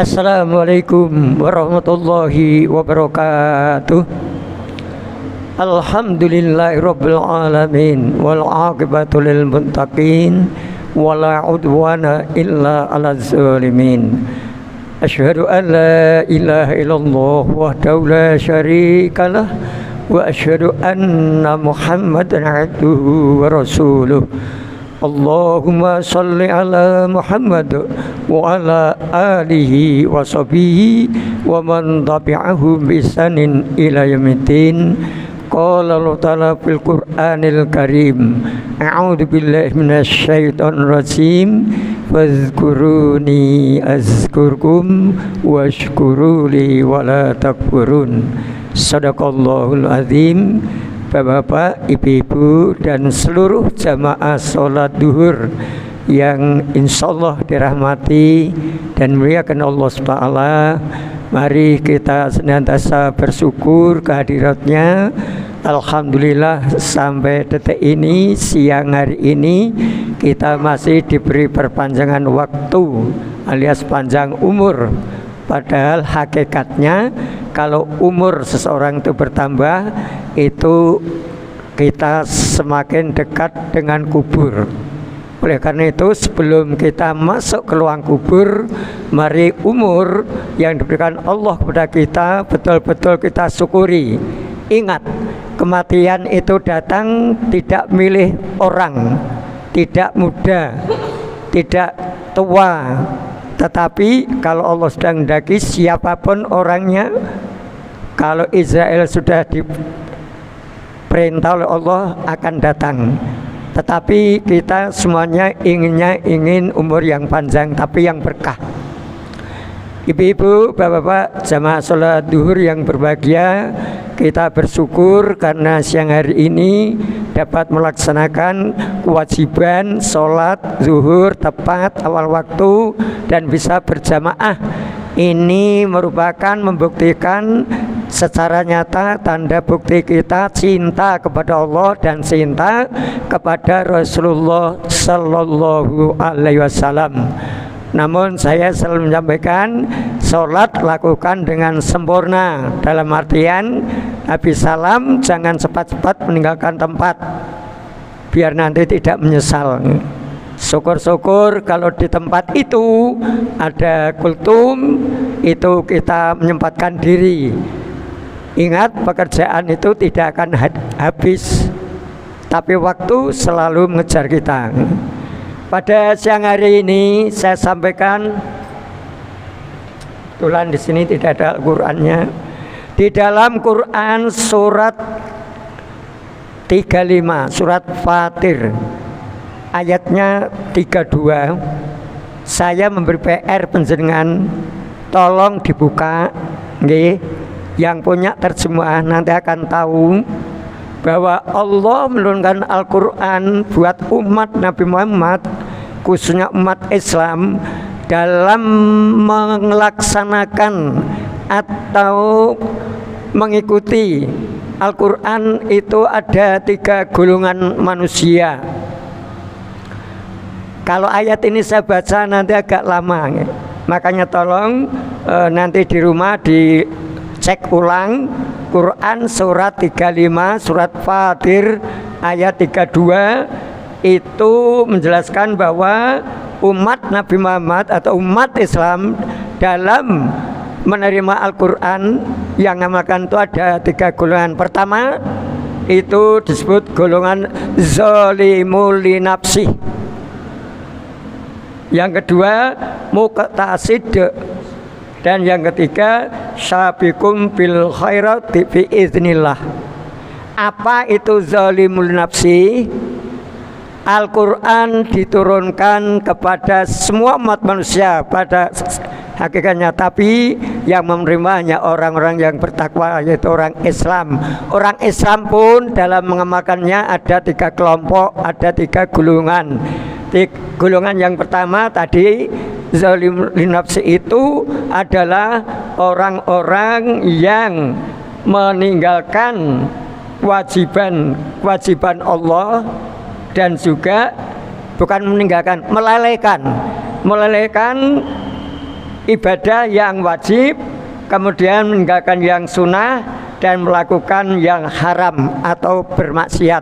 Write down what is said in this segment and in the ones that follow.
Assalamualaikum warahmatullahi wabarakatuh. Alhamdulillahirabbil alamin wal aqibatu lil muttaqin wala udwana illa 'alal zalimin. Asyhadu an la ilaha illallah wahdahu la syarikalah wa asyhadu anna Muhammadan abduhu wa rasuluh. Allahumma salli ala Muhammad wa ala alihi wa sahbihi wa man tabi'ahum bi ihsanin ila yaumiddin. Qala Allah ta'ala fil Qur'anil Karim, a'udzu billahi minasy syaithanir rajim, fadhkuruni azkurkum washkuruli wala takfurun. Shadaqallahul azim. Bapak-bapak, ibu-ibu, dan seluruh jamaah sholat duhur yang insyaallah dirahmati dan muliakan Allah SWT, mari kita senantiasa bersyukur kehadiratnya. Alhamdulillah sampai detik ini, siang hari ini, kita masih diberi perpanjangan waktu alias panjang umur. Padahal hakikatnya kalau umur seseorang itu bertambah, itu kita semakin dekat dengan kubur. Oleh karena itu sebelum kita masuk ke ruang kubur, mari umur yang diberikan Allah kepada kita betul-betul kita syukuri. Ingat, kematian itu datang tidak milih orang, tidak muda, tidak tua. Tetapi kalau Allah sedang mendaki, siapapun orangnya, kalau Israel sudah diperintah oleh Allah akan datang. Tetapi kita semuanya ingin umur yang panjang tapi yang berkah. Ibu-ibu, bapak-bapak, jamaah sholat duhur yang berbahagia, kita bersyukur karena siang hari ini dapat melaksanakan kewajiban sholat zuhur tepat awal waktu dan bisa berjamaah. Ini merupakan membuktikan secara nyata tanda bukti kita cinta kepada Allah dan cinta kepada Rasulullah Sallallahu Alaihi Wasallam. Namun saya selalu menyampaikan, sholat lakukan dengan sempurna. Dalam artian habis salam jangan cepat-cepat meninggalkan tempat, biar nanti tidak menyesal. Syukur-syukur kalau di tempat itu ada kultum, itu kita menyempatkan diri. Ingat, pekerjaan itu tidak akan habis, tapi waktu selalu mengejar kita. Pada siang hari ini saya sampaikan, kebetulan di sini tidak ada Al-Qur'annya. Di dalam Quran surat 35, surat Fatir, ayatnya 32, saya memberi PR penjenengan, tolong dibuka, nggih. Yang punya terjemahan nanti akan tahu bahwa Allah menurunkan Al-Quran buat umat Nabi Muhammad, khususnya umat Islam, dalam melaksanakan atau mengikuti Al-Quran itu ada 3 golongan manusia. Kalau ayat ini saya baca nanti agak lama, makanya tolong nanti di rumah dicek ulang Quran surat 35, surat Fatir ayat 32, itu menjelaskan bahwa umat Nabi Muhammad atau umat Islam dalam menerima Al-Quran yang namakan itu ada 3 golongan. Pertama itu disebut golongan zalimul li nafsi. Yang kedua muqtasid, dan yang ketiga syabikum bil khairati bi idznillah. Apa itu zalimul nafsi? Al-Quran diturunkan kepada semua umat manusia pada hakikatnya, tapi yang menerimanya orang-orang yang bertakwa, yaitu orang Islam. Orang Islam pun dalam mengamalkannya ada 3 kelompok, ada 3 golongan. Golongan yang pertama tadi zalim linafsi itu adalah orang-orang yang meninggalkan kewajiban Allah, dan juga bukan meninggalkan, melelehkan ibadah yang wajib, kemudian meninggalkan yang sunnah dan melakukan yang haram atau bermaksiat.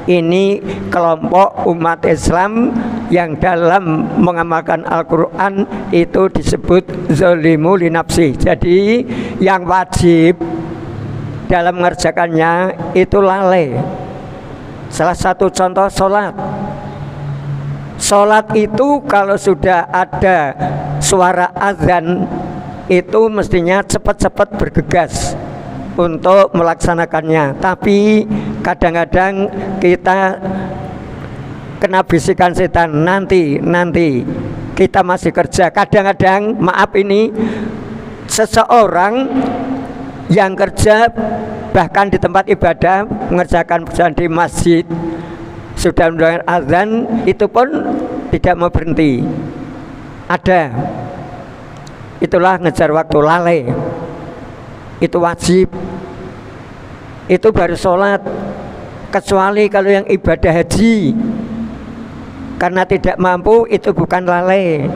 Ini kelompok umat Islam yang dalam mengamalkan Al-Quran itu disebut zalimu li nafsi. Jadi yang wajib dalam mengerjakannya itu lalai. Salah satu contoh sholat. Sholat itu kalau sudah ada suara azan itu mestinya cepat-cepat bergegas untuk melaksanakannya. Tapi kadang-kadang kita kena bisikan setan, nanti kita masih kerja. Kadang-kadang maaf ini seseorang yang kerja bahkan di tempat ibadah mengerjakan pekerjaan di masjid sudah mendengar azan itu pun tidak mau berhenti. Ada. Itulah ngejar waktu, lalai. Itu wajib. Itu baru sholat. Kecuali kalau yang ibadah haji, karena tidak mampu, itu bukan lalai.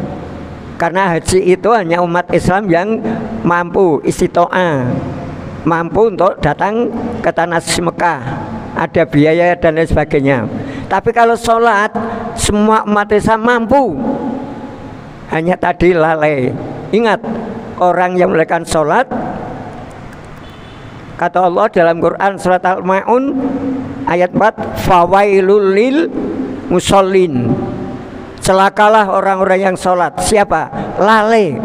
Karena haji itu hanya umat Islam yang mampu, istito'ah, mampu untuk datang ke tanah suci Mekah, ada biaya dan lain sebagainya. Tapi kalau sholat semua umat Islam mampu, hanya tadi lalai. Ingat, orang yang melakukan sholat, kata Allah dalam Quran surat Al-Ma'un ayat 4, fawailul lil musallin, celakalah orang-orang yang sholat. Siapa? Lalai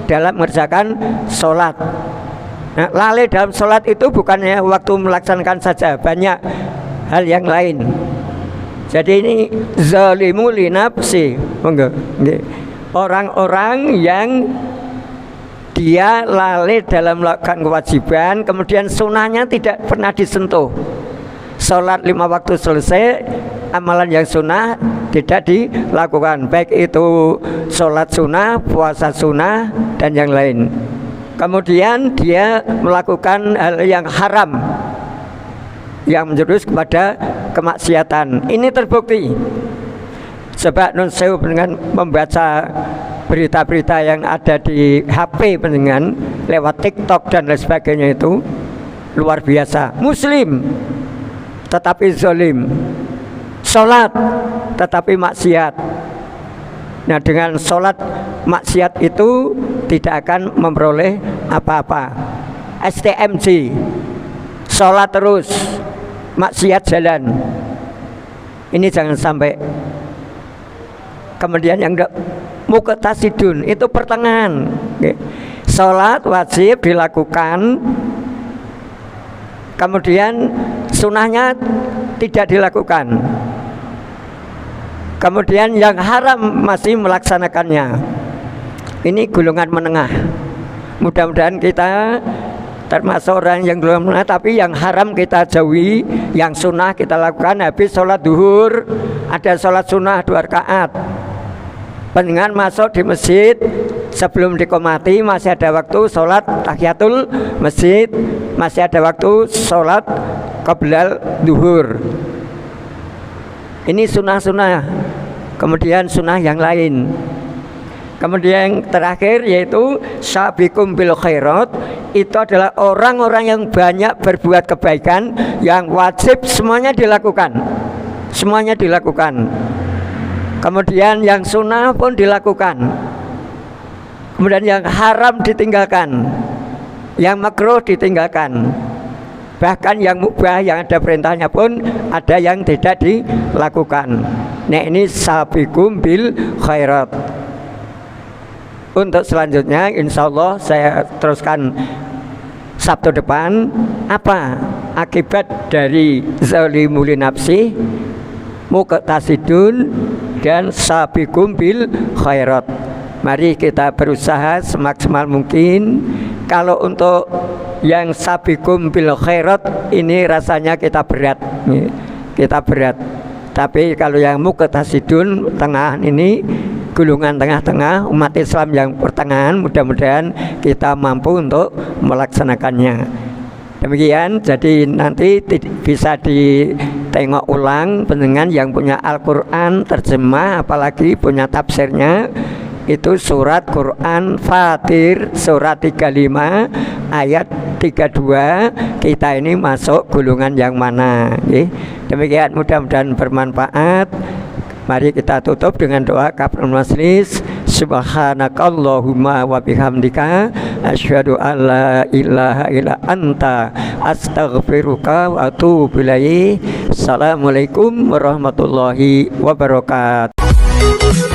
dalam mengerjakan sholat. Nah, lalai dalam sholat itu bukannya waktu melaksanakan saja, banyak hal yang lain. Jadi ini zalimu li nafsi, orang-orang yang dia lalai dalam melakukan kewajiban, kemudian sunnahnya tidak pernah disentuh. Sholat 5 waktu selesai, amalan yang sunnah tidak dilakukan, baik itu sholat sunnah, puasa sunnah, dan yang lain. Kemudian dia melakukan hal yang haram yang menjurus kepada kemaksiatan. Ini terbukti. Coba nun sewu dengan membaca berita-berita yang ada di HP pendengar lewat TikTok dan lain sebagainya, itu luar biasa. Muslim tetapi zalim, sholat tetapi maksiat. Nah, dengan sholat maksiat itu tidak akan memperoleh apa-apa. STMJ, sholat terus, maksiat jalan. Ini jangan sampai. Kemudian yang muqtasidun itu pertengahan. Sholat wajib dilakukan, kemudian sunnahnya tidak dilakukan, kemudian yang haram masih melaksanakannya. Ini golongan menengah. Mudah-mudahan kita termasuk orang yang belum menengah, tapi yang haram kita jauhi, yang sunnah kita lakukan. Habis sholat duhur ada sholat sunnah 2 rakaat. Pendengar masuk di masjid sebelum diqomati masih ada waktu sholat tahiyatul masjid, masih ada waktu sholat qoblal duhur. Ini sunnah-sunnah. Kemudian sunnah yang lain. Kemudian yang terakhir yaitu sabiqum bil khairat, itu adalah orang-orang yang banyak berbuat kebaikan, yang wajib semuanya dilakukan. Semuanya dilakukan. Kemudian yang sunnah pun dilakukan. Kemudian yang haram ditinggalkan, yang makruh ditinggalkan. Bahkan yang mubah, yang ada perintahnya pun ada yang tidak dilakukan. Nah, ini sabiqum bil khairat. Untuk selanjutnya insya Allah saya teruskan Sabtu depan. Apa akibat dari zalimu li nafsi, muqtasidun, dan sabiqum bil khairat. Mari kita berusaha semaksimal mungkin. Kalau untuk yang sabiqum bil khairat ini rasanya kita berat, Tapi kalau yang muqtasidun tengah ini, golongan tengah-tengah umat Islam yang pertengahan, mudah-mudahan kita mampu untuk melaksanakannya. Demikian, jadi nanti bisa ditengok ulang pendengar yang punya Al-Quran terjemah, apalagi punya tafsirnya. itu surat Quran Fatir surat 35 ayat 32. Kita ini masuk golongan yang mana? Demikian, mudah-mudahan bermanfaat. Mari kita tutup dengan doa kafaratul majlis. Subhanakallahumma wa bihamdika asyhadu an la ilaha illa anta astaghfiruka wa atubu ilaik. Assalamualaikum warahmatullahi wabarakatuh.